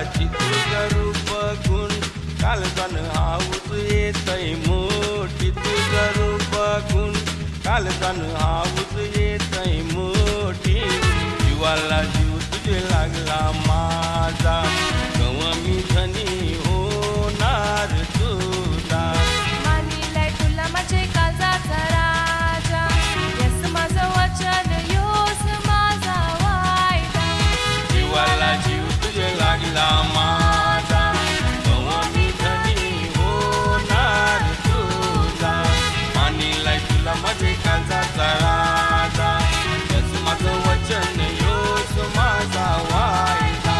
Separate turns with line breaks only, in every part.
वराडाची तुझं रूप गुण कालजान हाऊस येतय मोठी तुझं रूप गुण कालजान हाऊस येतय मोठी जीवाला जीव तुझे लागला माझा कवा मी धनी होणार तुझा
मानिलाय तुला माझे काळजाचा राजा यस माझं वचन योस माझा वायदा
जीवाला जीव तुझे लागला माझा कवा मी धनी होणार तुझा मानिलाय तुला माझे काळजाचा राजा यस माझं वचन योस माझा वायदा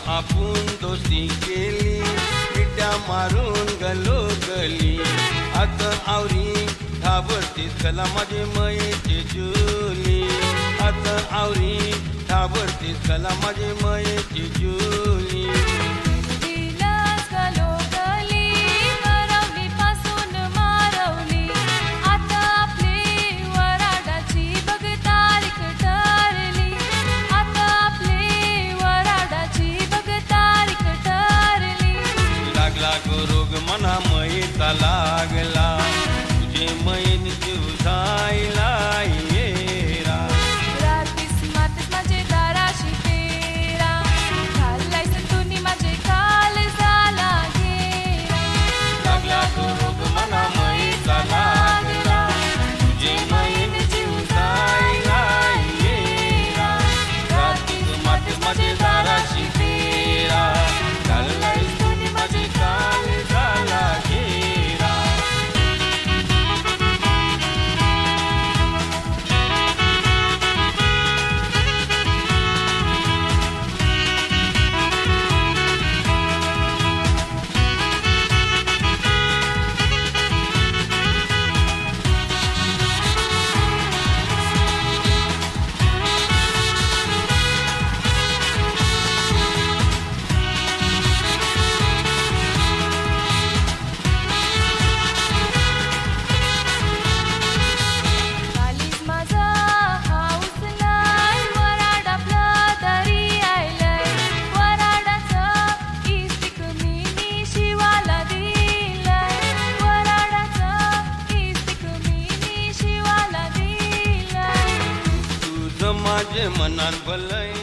आपण दोस्ती केली विट्या मारून गलो गली आता आवरी थाबरतीस कला माझे मयेची जुली आता आवरी थाबरतीस कला माझे मयेची जुली
दिलंस गलोगली हरवली पासून मारवली आता आपली वराडाची बघ तारीख ठरली आता आपली वराडाची बघ तारीख ठरली
लागला गो रोग मना मयेचा लागला तुझे मयेन जीव जायला येरा
रात्रीस मातीस माझे दाराशी तेरा घालायस तुनी माझे काल झाला घेरा
लागला तो रोग मना मयेचा लागला तुझे मयेन जीव जायला येरा रात्रीस मातीस माझे दाराशी तेरा घालायस तुनी माझे काल झाला घेरा
कालीस माझा हाऊस लाय वराड आपलं दारी आयलंय वराडाचं इस्तिक मीनी शिवाला दिलंय वराडाचं इस्तिक मीनी शिवाला दिलंय
तुझं माझे मनात भलय